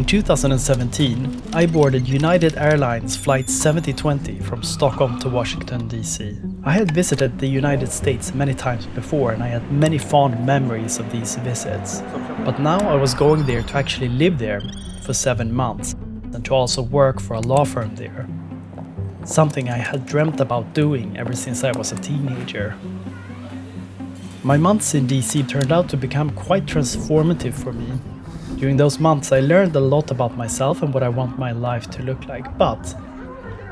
In 2017, I boarded United Airlines Flight 7020 from Stockholm to Washington, D.C. I had visited the United States many times before and I had many fond memories of these visits. But now I was going there to actually live there for 7 months and to also work for a law firm there. Something I had dreamt about doing ever since I was a teenager. My months in DC turned out to become quite transformative for me. During those months I learned a lot about myself and what I want my life to look like, but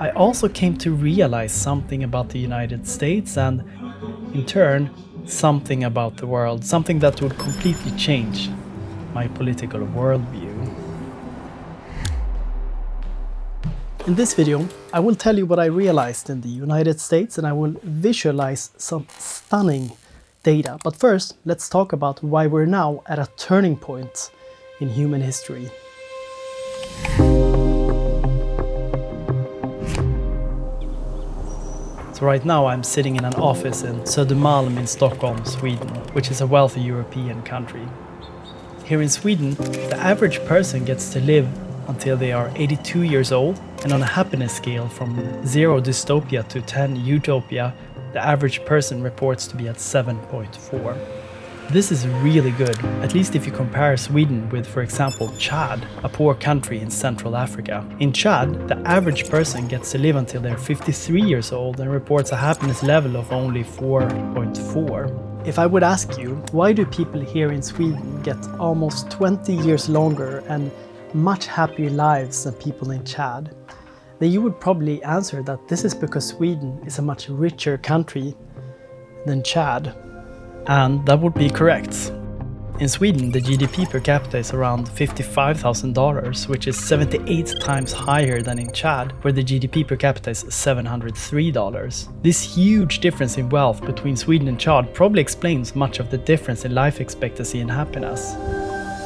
I also came to realize something about the United States and, in turn, something about the world, something that would completely change my political worldview. In this video, I will tell you what I realized in the United States and I will visualize some stunning data. But first, let's talk about why we're now at a turning point in human history. So right now I'm sitting in an office in Södermalm in Stockholm, Sweden, which is a wealthy European country. Here in Sweden, the average person gets to live until they are 82 years old, and on a happiness scale from 0 dystopia to 10 utopia, the average person reports to be at 7.4. This is really good, at least if you compare Sweden with, for example, Chad, a poor country in Central Africa. In Chad, the average person gets to live until they're 53 years old and reports a happiness level of only 4.4. If I would ask you, why do people here in Sweden get almost 20 years longer and much happier lives than people in Chad? Then you would probably answer that this is because Sweden is a much richer country than Chad. And that would be correct. In Sweden, the GDP per capita is around $55,000, which is 78 times higher than in Chad, where the GDP per capita is $703. This huge difference in wealth between Sweden and Chad probably explains much of the difference in life expectancy and happiness.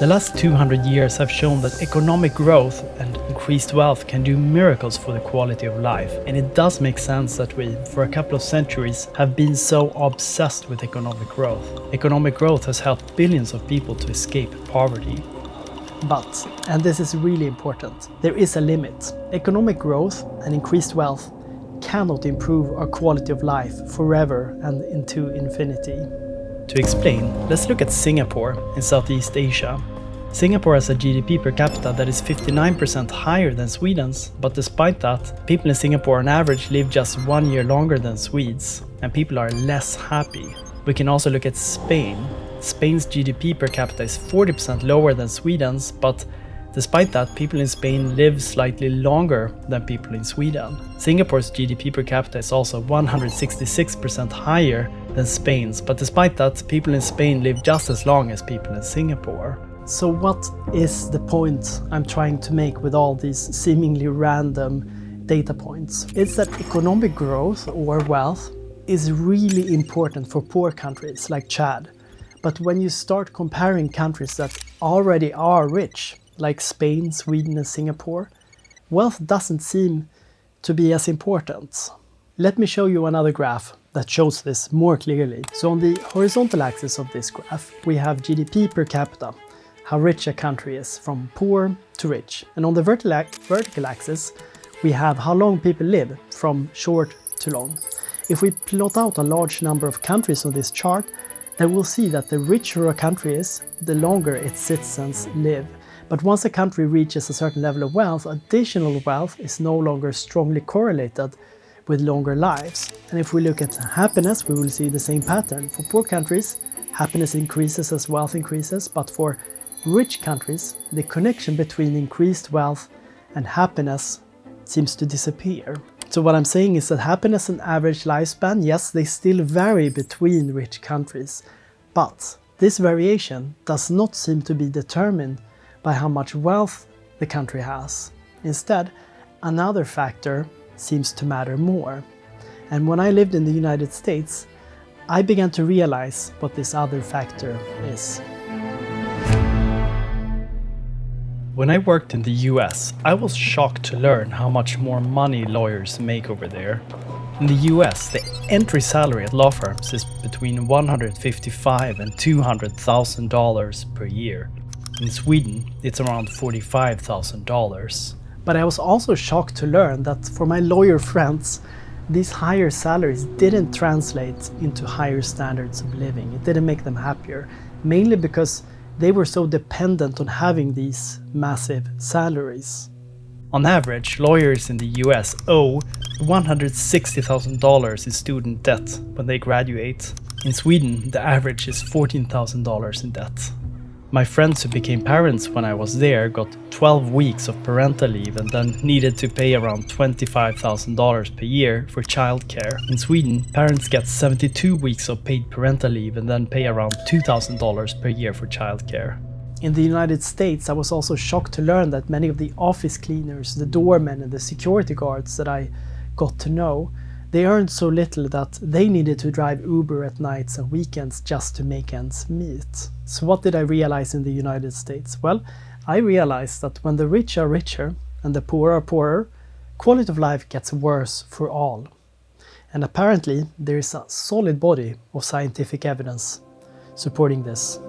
The last 200 years have shown that economic growth and increased wealth can do miracles for the quality of life, and it does make sense that we, for a couple of centuries, have been so obsessed with economic growth. Economic growth has helped billions of people to escape poverty. But, and this is really important, there is a limit. Economic growth and increased wealth cannot improve our quality of life forever and into infinity. To explain, let's look at Singapore in Southeast Asia. Singapore has a GDP per capita that is 59% higher than Sweden's, but despite that, people in Singapore on average live just 1 year longer than Swedes, and people are less happy. We can also look at Spain. Spain's GDP per capita is 40% lower than Sweden's, but despite that, people in Spain live slightly longer than people in Sweden. Singapore's GDP per capita is also 166% higher than Spain's, but despite that, people in Spain live just as long as people in Singapore. So what is the point I'm trying to make with all these seemingly random data points? It's that economic growth or wealth is really important for poor countries like Chad. But when you start comparing countries that already are rich, like Spain, Sweden and Singapore, wealth doesn't seem to be as important. Let me show you another graph that shows this more clearly. So on the horizontal axis of this graph, we have GDP per capita, how rich a country is from poor to rich. And on the vertical axis, we have how long people live from short to long. If we plot out a large number of countries on this chart, then we'll see that the richer a country is, the longer its citizens live. But once a country reaches a certain level of wealth, additional wealth is no longer strongly correlated with longer lives. And if we look at happiness, we will see the same pattern. For poor countries, happiness increases as wealth increases, but for rich countries, the connection between increased wealth and happiness seems to disappear. So what I'm saying is that happiness and average lifespan, yes, they still vary between rich countries, but this variation does not seem to be determined by how much wealth the country has. Instead, another factor seems to matter more. And when I lived in the United States, I began to realize what this other factor is. When I worked in the US, I was shocked to learn how much more money lawyers make over there. In the US, the entry salary at law firms is between $155,000 and $200,000 per year. In Sweden, it's around $45,000. But I was also shocked to learn that for my lawyer friends, these higher salaries didn't translate into higher standards of living. It didn't make them happier, mainly because they were so dependent on having these massive salaries. On average, lawyers in the US owe $160,000 in student debt when they graduate. In Sweden, the average is $14,000 in debt. My friends who became parents when I was there got 12 weeks of parental leave and then needed to pay around $25,000 per year for childcare. In Sweden, parents get 72 weeks of paid parental leave and then pay around $2,000 per year for childcare. In the United States, I was also shocked to learn that many of the office cleaners, the doormen and the security guards that I got to know, they earned so little that they needed to drive Uber at nights and weekends just to make ends meet. So what did I realize in the United States? Well, I realized that when the rich are richer and the poor are poorer, quality of life gets worse for all. And apparently there is a solid body of scientific evidence supporting this.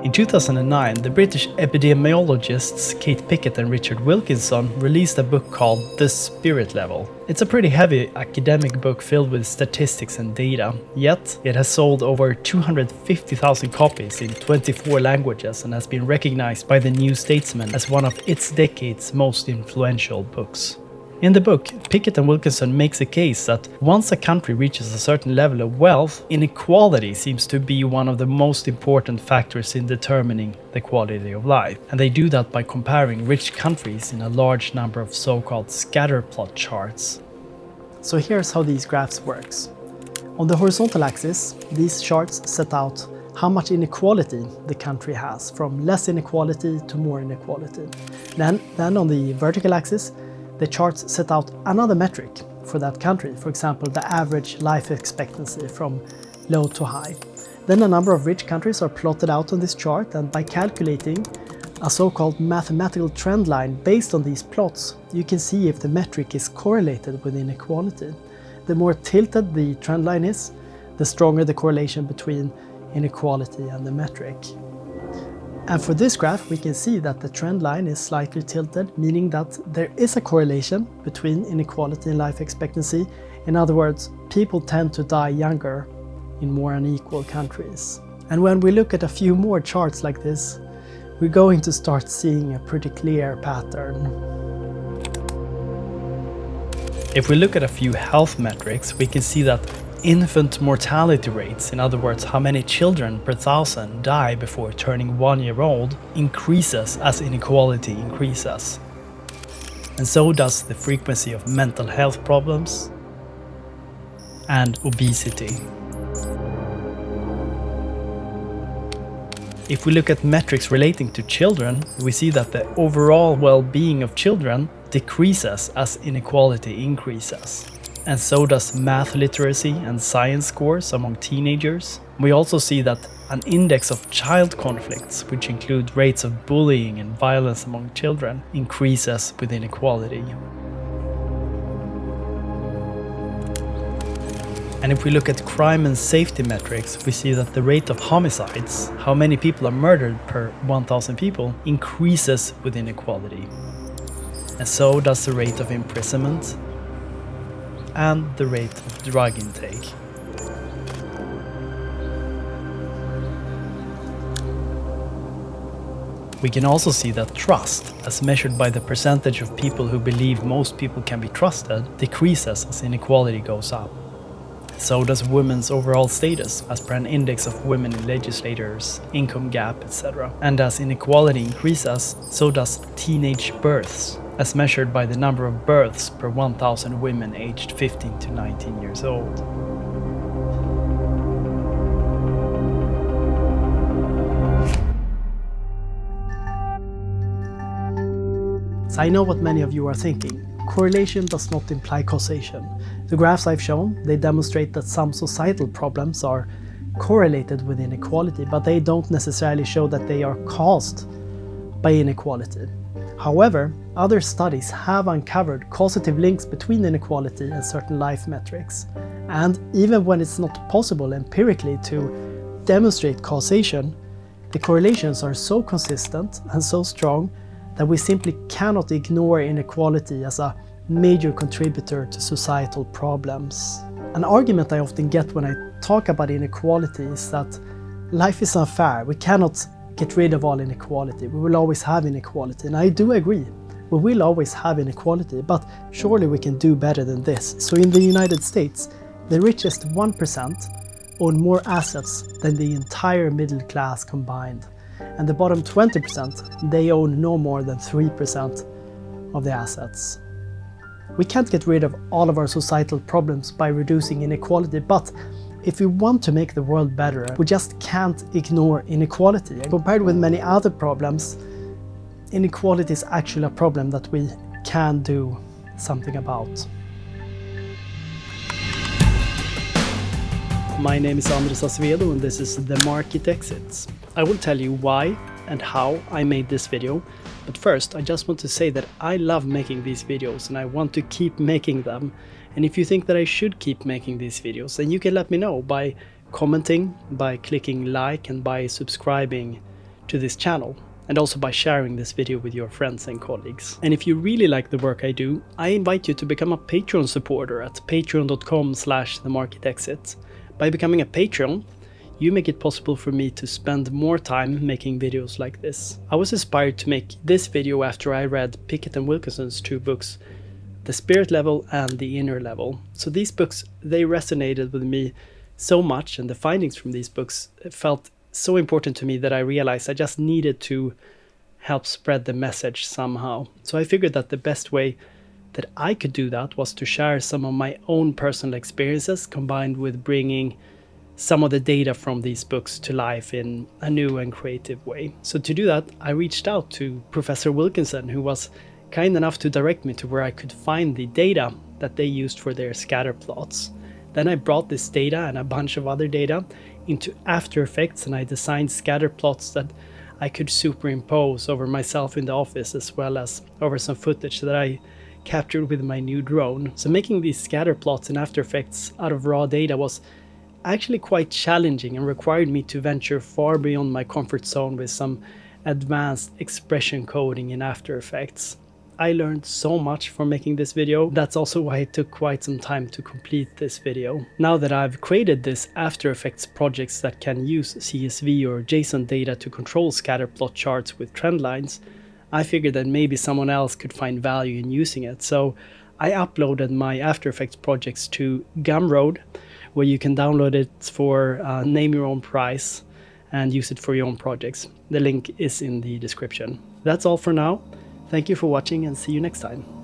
In 2009, the British epidemiologists Kate Pickett and Richard Wilkinson released a book called The Spirit Level. It's a pretty heavy academic book filled with statistics and data, yet it has sold over 250,000 copies in 24 languages and has been recognized by the New Statesman as one of its decade's most influential books. In the book, Pickett and Wilkinson makes a case that once a country reaches a certain level of wealth, inequality seems to be one of the most important factors in determining the quality of life. And they do that by comparing rich countries in a large number of so-called scatterplot charts. So here's how these graphs works. On the horizontal axis, these charts set out how much inequality the country has, from less inequality to more inequality. Then on the vertical axis, the charts set out another metric for that country, for example, the average life expectancy from low to high. Then a number of rich countries are plotted out on this chart, and by calculating a so-called mathematical trend line based on these plots, you can see if the metric is correlated with inequality. The more tilted the trend line is, the stronger the correlation between inequality and the metric. And for this graph, we can see that the trend line is slightly tilted, meaning that there is a correlation between inequality and life expectancy. In other words, people tend to die younger in more unequal countries. And when we look at a few more charts like this, we're going to start seeing a pretty clear pattern. If we look at a few health metrics, we can see that infant mortality rates, in other words, how many children per thousand die before turning 1 year old, increases as inequality increases. And so does the frequency of mental health problems and obesity. If we look at metrics relating to children, we see that the overall well-being of children decreases as inequality increases. And so does math literacy and science scores among teenagers. We also see that an index of child conflicts, which include rates of bullying and violence among children, increases with inequality. And if we look at crime and safety metrics, we see that the rate of homicides, how many people are murdered per 1,000 people, increases with inequality. And so does the rate of imprisonment and the rate of drug intake. We can also see that trust, as measured by the percentage of people who believe most people can be trusted, decreases as inequality goes up. So does women's overall status, as per an index of women legislators, income gap, etc. And as inequality increases, so does teenage births, as measured by the number of births per 1,000 women aged 15 to 19 years old. So I know what many of you are thinking. Correlation does not imply causation. The graphs I've shown, they demonstrate that some societal problems are correlated with inequality, but they don't necessarily show that they are caused by inequality. However, other studies have uncovered causative links between inequality and certain life metrics. And even when it's not possible empirically to demonstrate causation, the correlations are so consistent and so strong that we simply cannot ignore inequality as a major contributor to societal problems. An argument I often get when I talk about inequality is that life is unfair. We cannot get rid of all inequality. We will always have inequality. And I do agree. We will always have inequality, but surely we can do better than this. So in the United States, the richest 1% own more assets than the entire middle class combined. And the bottom 20%, they own no more than 3% of the assets. We can't get rid of all of our societal problems by reducing inequality, but if we want to make the world better, we just can't ignore inequality. And compared with many other problems, inequality is actually a problem that we can do something about. My name is Andres Acevedo and this is The Market Exits. I will tell you why and how I made this video, but first I just want to say that I love making these videos and I want to keep making them. And if you think that I should keep making these videos, then you can let me know by commenting, by clicking like and by subscribing to this channel, and also by sharing this video with your friends and colleagues. And if you really like the work I do, I invite you to become a Patreon supporter at patreon.com/themarketexit. By becoming a Patreon, you make it possible for me to spend more time making videos like this. I was inspired to make this video after I read Pickett and Wilkinson's 2 books, The Spirit Level and The Inner Level. So these books, they resonated with me so much, and the findings from these books felt so important to me that I realized I just needed to help spread the message somehow. So I figured that the best way that I could do that was to share some of my own personal experiences combined with bringing some of the data from these books to life in a new and creative way. So to do that, I reached out to Professor Wilkinson, who was kind enough to direct me to where I could find the data that they used for their scatter plots. Then I brought this data and a bunch of other data into After Effects, and I designed scatter plots that I could superimpose over myself in the office, as well as over some footage that I captured with my new drone. So making these scatter plots in After Effects out of raw data was actually quite challenging and required me to venture far beyond my comfort zone with some advanced expression coding in After Effects. I learned so much from making this video. That's also why it took quite some time to complete this video. Now that I've created this After Effects projects that can use CSV or JSON data to control scatterplot charts with trend lines, I figured that maybe someone else could find value in using it. So I uploaded my After Effects projects to Gumroad, where you can download it for name your own price and use it for your own projects. The link is in the description. That's all for now. Thank you for watching and see you next time.